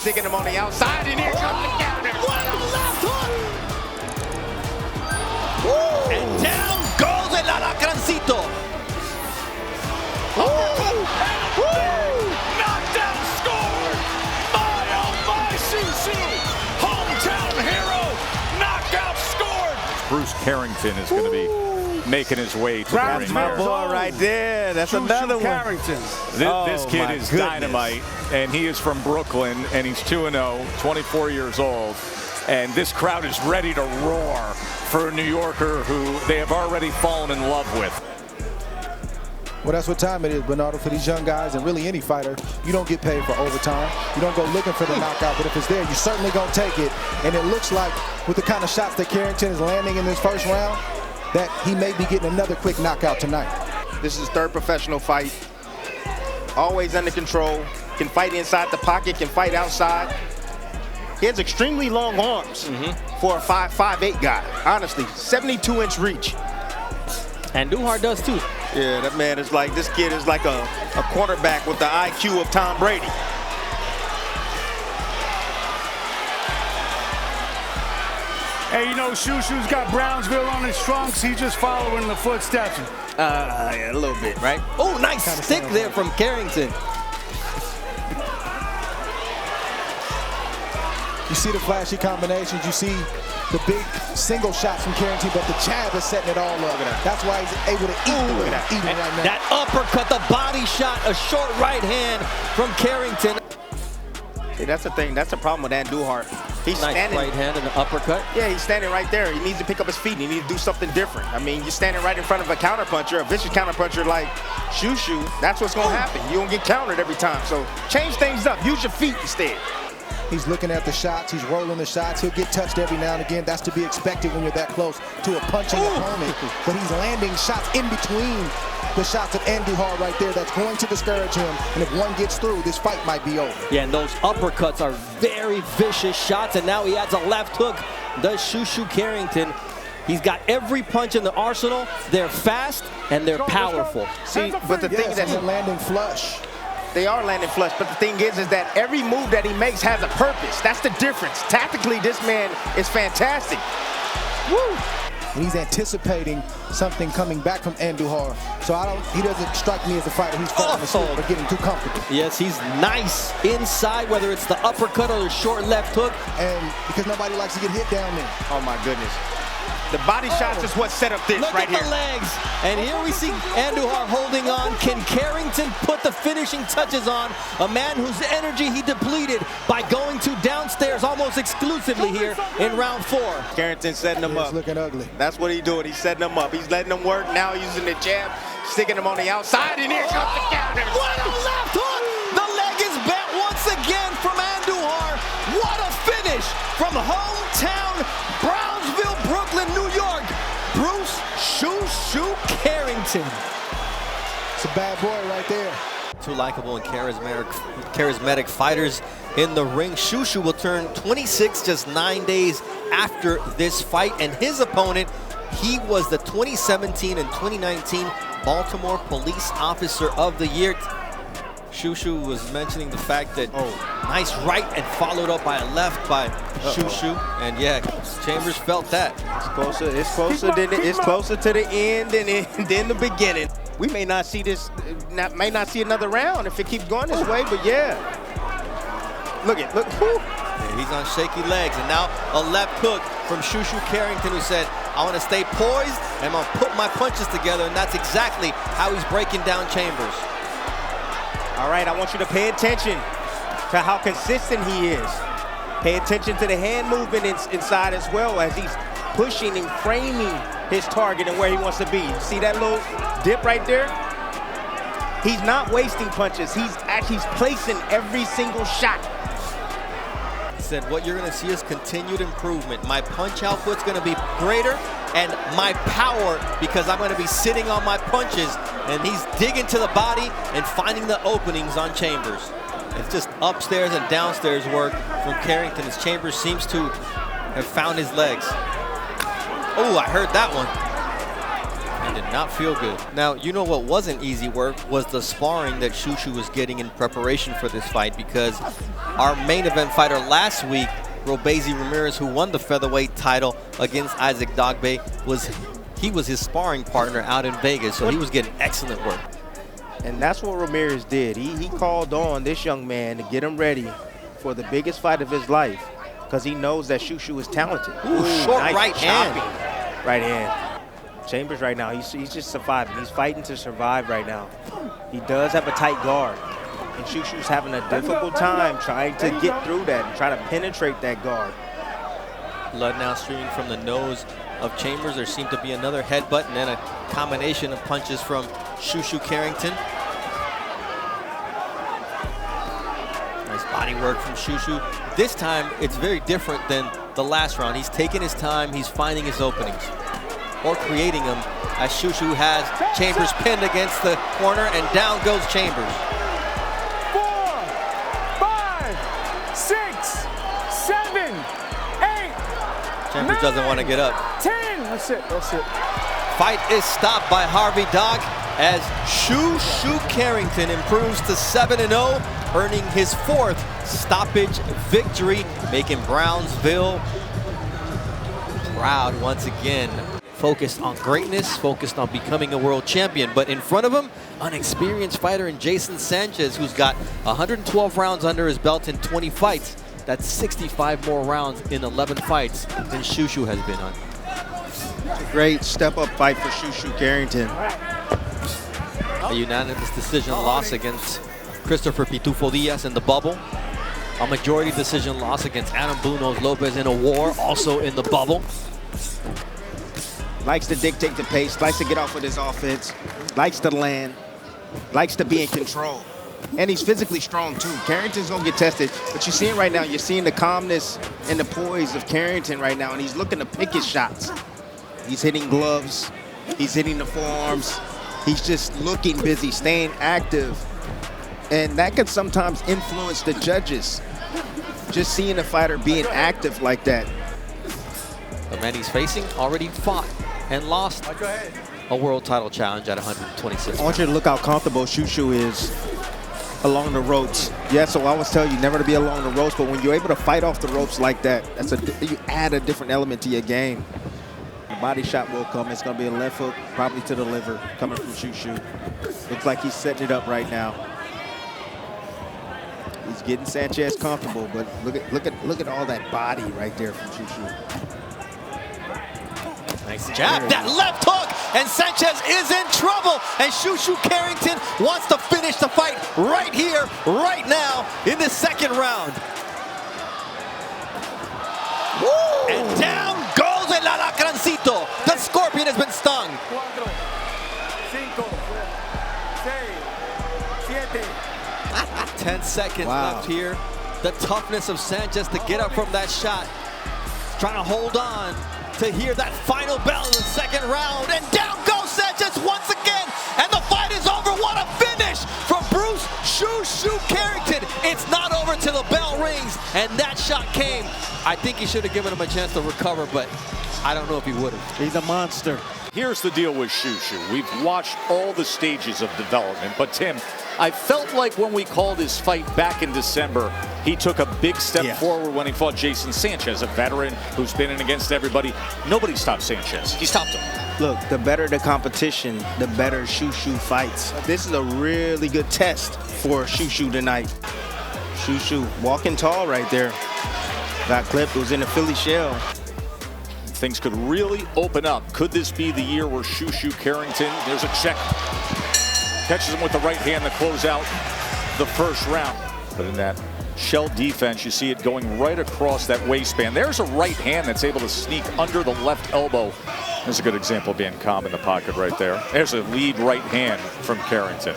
Sticking him on the outside, and here comes the counter. What a left hook! Woo. And down goes el alacrancito. Knocked down, scored! My, oh my, Shoo-Shoo! Hometown hero, knockout scored! Bruce Carrington is going to be making his way to the ring. That's my boy right there. That's another one. Carrington. This kid is dynamite, and he is from Brooklyn, and he's 2-0, 24 years old. And this crowd is ready to roar for a New Yorker who they have already fallen in love with. Well, that's what time it is, Bernardo, for these young guys, and really any fighter. You don't get paid for overtime. You don't go looking for the knockout, but if it's there, you're certainly going to take it. And it looks like, with the kind of shots that Carrington is landing in this first round, that he may be getting another quick knockout tonight. This is his third professional fight. Always under control. Can fight inside the pocket, can fight outside. He has extremely long arms for a 5'8" guy. Honestly, 72-inch reach. And Duhar does too. Yeah, that man is like, this kid is like a quarterback with the IQ of Tom Brady. Hey, you know, Shoo-Shoo's got Brownsville on his trunks. He's just following the footsteps. Yeah, a little bit, right? Oh, nice stick there from Carrington. You see the flashy combinations. You see the big single shots from Carrington, but the jab is setting it all up. That's why he's able to eat the way he's eating right now. That uppercut, the body shot, a short right hand from Carrington. See, that's the thing. That's the problem with Andujar. He's Nice standing. right hand and an uppercut. Yeah, he's standing right there. He needs to pick up his feet. He needs to do something different. I mean, you're standing right in front of a counterpuncher, a vicious counterpuncher like Shoo-Shoo. That's what's going to happen. You don't get countered every time. So change things up. Use your feet instead. He's looking at the shots. He's rolling the shots. He'll get touched every now and again. That's to be expected when you're that close to a punching opponent. But he's landing shots in between the shots of Andujar right there. That's going to discourage him. And if one gets through, this fight might be over. Yeah, and those uppercuts are very vicious shots. And now he adds a left hook. Does Shoo-Shoo Carrington. He's got every punch in the arsenal. They're fast and they're powerful. See, but the thing that's landing flush. They are landing flush, but the thing is that every move that he makes has a purpose. That's the difference. Tactically, this man is fantastic. Woo! And he's anticipating something coming back from Andujar. So he doesn't strike me as a fighter who's falling asleep or getting too comfortable. Yes, he's nice inside, whether it's the uppercut or the short left hook. And because nobody likes to get hit down there. Oh my goodness. The body shots is what set up this right here. Look at the legs. And here we see Andujar holding on. Can Carrington put the finishing touches on a man whose energy he depleted by going to downstairs almost exclusively here in round 4? Carrington setting him up. It's looking ugly. That's what he's doing. He's setting him up. He's letting him work. Now using the jab, sticking him on the outside, and here comes the counter. What a left hook! The leg is bent once again from Andujar. What a finish from hometown Brownsville, Brooklyn, New York. Bruce Shoo-Shoo Carrington. It's a bad boy right there. Two likable and charismatic fighters in the ring. Shoo-Shoo will turn 26 just 9 days after this fight, and his opponent, he was the 2017 and 2019 Baltimore Police Officer of the Year. Shoo-Shoo was mentioning the fact that nice right and followed up by a left by Shoo-Shoo, and yeah, Chambers felt that. It's closer to the end than the beginning. We may not see this, may not see another round if it keeps going this way, but yeah. Look. Yeah, he's on shaky legs, and now a left hook from Shoo-Shoo Carrington, who said, I want to stay poised and I'm going to put my punches together, and that's exactly how he's breaking down Chambers. All right, I want you to pay attention to how consistent he is. Pay attention to the hand movement inside as well, as he's pushing and framing his target and where he wants to be. You see that little dip right there? He's not wasting punches. He's placing every single shot. He said, what you're going to see is continued improvement. My punch output's going to be greater, and my power, because I'm going to be sitting on my punches. And he's digging to the body and finding the openings on Chambers. It's just upstairs and downstairs work from Carrington, as Chambers seems to have found his legs. Oh, I heard that one. Did not feel good. Now, you know what wasn't easy work was the sparring that Shushu was getting in preparation for this fight, because our main event fighter last week, Robeisy Ramirez, who won the featherweight title against Isaac Dogbe, was his sparring partner out in Vegas, so he was getting excellent work. And that's what Ramirez did. He called on this young man to get him ready for the biggest fight of his life, because he knows that Shushu is talented. Ooh, short nice right hand. Right hand. Chambers right now, he's just surviving. He's fighting to survive right now. He does have a tight guard, and Shushu's having a difficult time trying to get through that and try to penetrate that guard. Blood now streaming from the nose of Chambers. There seemed to be another headbutt and then a combination of punches from Shushu Carrington. Nice body work from Shushu. This time, it's very different than the last round. He's taking his time, he's finding his openings, or creating them, as Shushu has Chambers pinned against the corner, and down goes Chambers. 4, 5, 6, 7, 8. Chambers doesn't want to get up. 10. That's it. That's it. Fight is stopped by Harvey Dog as Shushu Carrington improves to 7-0, earning his 4th stoppage victory, making Brownsville proud once again. Focused on greatness, focused on becoming a world champion. But in front of him, an experienced fighter in Jason Sanchez, who's got 112 rounds under his belt in 20 fights. That's 65 more rounds in 11 fights than Shushu has been on. It's a great step-up fight for Shushu Carrington. A unanimous decision loss against Christopher Pitufo Diaz in the bubble. A majority decision loss against Adam Bunos Lopez in a war, also in the bubble. Likes to dictate the pace, likes to get off with his offense, likes to land, likes to be in control. And he's physically strong too. Carrington's gonna get tested, but you're seeing right now, you're seeing the calmness and the poise of Carrington right now, and he's looking to pick his shots. He's hitting gloves, he's hitting the forearms, he's just looking busy, staying active. And that can sometimes influence the judges, just seeing a fighter being active like that. The man he's facing already fought and lost a world title challenge at 126. I want you to look how comfortable Shushu is along the ropes. Yeah, so I always tell you never to be along the ropes, but when you're able to fight off the ropes like that, you add a different element to your game. The body shot will come. It's going to be a left hook, probably to the liver, coming from Shushu. Looks like he's setting it up right now. He's getting Sanchez comfortable, but look at all that body right there from Shushu. Nice jab, that left hook, and Sanchez is in trouble, and Shushu Carrington wants to finish the fight right here, right now, in the 2nd round. Woo! And down goes El Alacrancito. The Scorpion has been stung. 4, 5, 6, 7, 10 seconds Wow. left here. The toughness of Sanchez to get up from that shot. Trying to hold on to hear that final bell in the 2nd round. And down goes Sanchez once again. And the fight is over. What a finish from Bruce Shushu Carrington. It's not over till the bell rings. And that shot came. I think he should have given him a chance to recover, but I don't know if he would have. He's a monster. Here's the deal with Shushu. We've watched all the stages of development, but Tim, I felt like when we called his fight back in December, he took a big step forward when he fought Jason Sanchez, a veteran who's been in against everybody. Nobody stopped Sanchez. He stopped him. Look, the better the competition, the better Shushu fights. This is a really good test for Shushu tonight. Shushu walking tall right there. Got clipped, it was in the Philly shell. Things could really open up. Could this be the year where Shushu Carrington, there's a check, catches him with the right hand to close out the 1st round. But in that shell defense, you see it going right across that waistband. There's a right hand that's able to sneak under the left elbow. There's a good example of being calm in the pocket right there. There's a lead right hand from Carrington.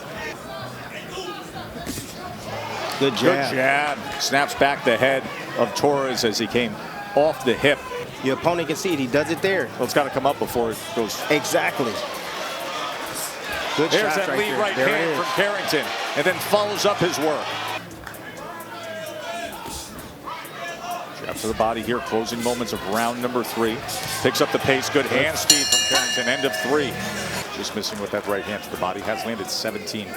Good jab. Good jab. Snaps back the head of Torres as he came off the hip. Your opponent can see it. He does it there. Well, it's got to come up before it goes. Exactly. Good There's shot that right lead there. right There hand it from is. Carrington, and then follows up his work. Jab to the body here, closing moments of round number 3. Picks up the pace, good hand speed from Carrington, end of 3. Just missing with that right hand to the body. Has landed 17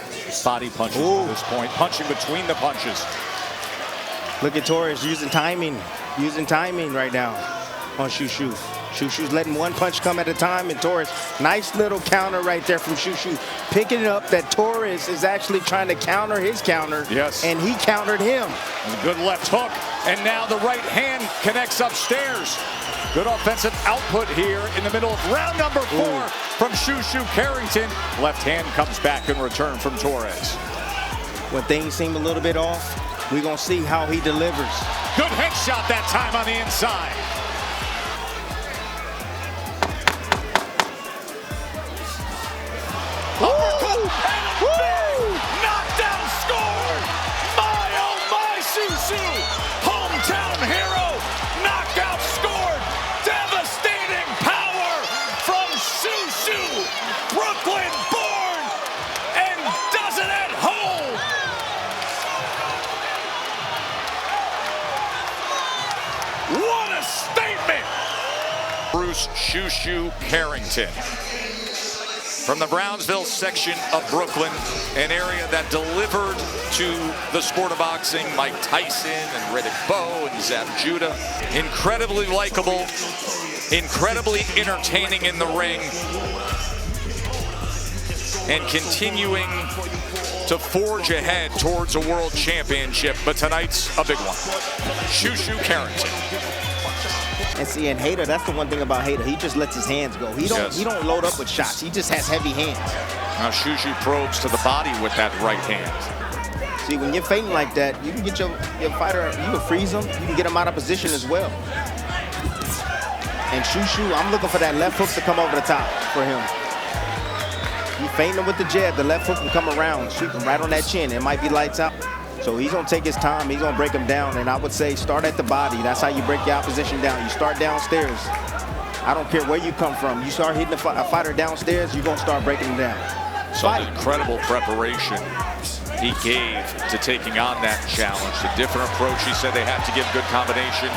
body punches at this point. Punching between the punches. Look at Torres using timing right now on Shushu. Shushu's letting one punch come at a time, and Torres, nice little counter right there from Shushu. Picking it up that Torres is actually trying to counter his counter. Yes. And he countered him. Good left hook, and now the right hand connects upstairs. Good offensive output here in the middle of round number 4 from Shushu Carrington. Left hand comes back in return from Torres. When things seem a little bit off, we're going to see how he delivers. Good headshot that time on the inside. Knockdown scored! My oh my, Shushu! Hometown hero! Knockout scored! Devastating power from Shushu! Brooklyn born and does it at home! What a statement! Bruce "Shushu" Carrington. From the Brownsville section of Brooklyn, an area that delivered to the sport of boxing Mike Tyson and Riddick Bowe and Zab Judah. Incredibly likable, incredibly entertaining in the ring, and continuing to forge ahead towards a world championship. But tonight's a big one. Shushu Carrington. And see, and Hader, that's the one thing about Hader. He just lets his hands go. He don't load up with shots. He just has heavy hands. Now Shushu probes to the body with that right hand. See, when you're feinting like that, you can get your fighter, you can freeze him. You can get him out of position as well. And Shushu, I'm looking for that left hook to come over the top for him. You feint him with the jab, the left hook can come around, sweep him right on that chin. It might be lights out. So he's going to take his time. He's going to break him down. And I would say start at the body. That's how you break your opposition down. You start downstairs. I don't care where you come from. You start hitting a fighter downstairs, you're going to start breaking him down. So incredible preparation he gave to taking on that challenge. A different approach. He said they have to give good combination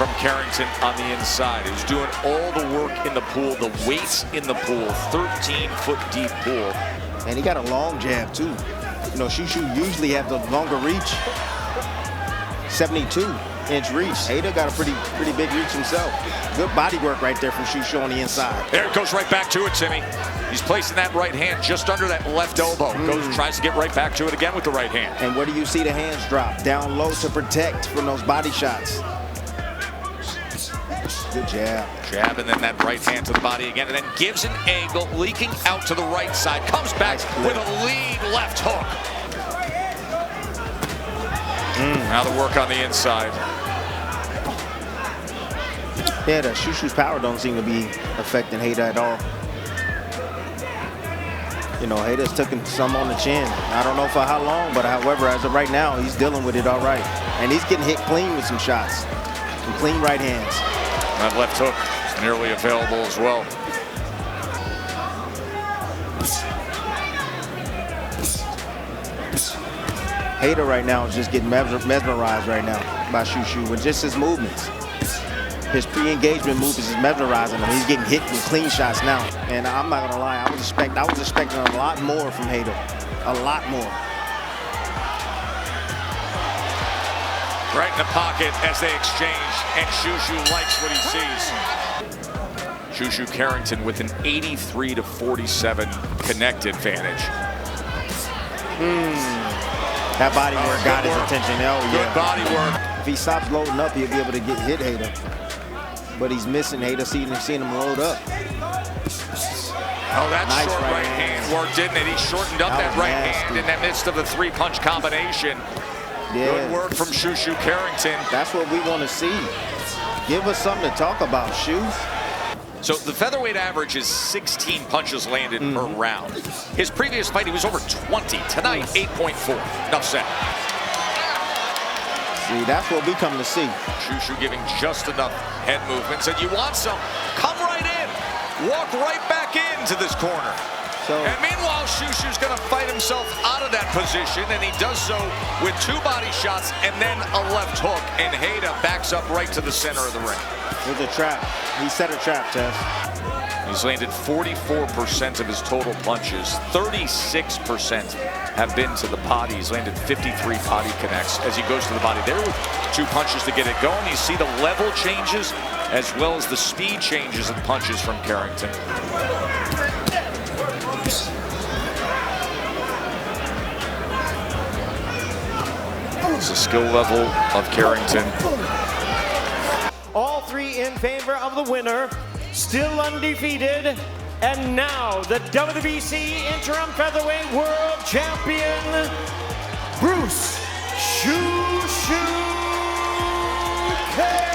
from Carrington on the inside. He was doing all the work in the pool, the weights in the pool, 13-foot deep pool. And he got a long jab, too. You know, Shushu usually have the longer reach, 72-inch reach. Hader got a pretty big reach himself. Good body work right there from Shushu on the inside. There it goes right back to it, Timmy. He's placing that right hand just under that left elbow. Tries to get right back to it again with the right hand. And where do you see the hands drop? Down low to protect from those body shots. Good jab. Jab, and then that right hand to the body again, and then gives an angle, leaking out to the right side. Comes back with a lead left hook. Now the work on the inside. Yeah, the Shushu's power don't seem to be affecting Hader at all. You know, Hader's taking some on the chin. I don't know for how long, but however, as of right now, he's dealing with it all right. And he's getting hit clean with some shots. Some clean right hands. That left hook is nearly available as well. Hader right now is just getting mesmerized right now by Shushu with just his movements. His pre-engagement movements is mesmerizing him. He's getting hit with clean shots now. And I'm not gonna lie, I was expecting a lot more from Hader. A lot more. Right in the pocket as they exchange, and Shushu likes what he sees. Shushu Carrington with an 83-47 connect advantage. That body work got his attention. Oh, yeah. Good body work. If he stops loading up, he'll be able to hit Hader. But he's missing Hader, seeing him load up. Oh, that nice short right hand worked, didn't it? He shortened up that right hand in the midst of the three-punch combination. Yeah. Good work from Shushu Carrington. That's what we want to see. Give us something to talk about, Shoes. So the featherweight average is 16 punches landed per round. His previous fight, he was over 20. Tonight, 8.4. Enough said. See, that's what we come to see. Shushu giving just enough head movements. And you want some, come right in. Walk right back into this corner. And meanwhile, Shushu's going to fight himself out of that position, and he does so with two body shots and then a left hook, and Hader backs up right to the center of the ring. It was a trap. He set a trap, Tess. He's landed 44% of his total punches. 36% have been to the body. He's landed 53 body connects as he goes to the body. There with 2 punches to get it going. You see the level changes as well as the speed changes in punches from Carrington. It's the skill level of Carrington. All 3 in favor of the winner, still undefeated, and now the WBC interim featherweight world champion, Bruce "Shoo Shoo" Carrington.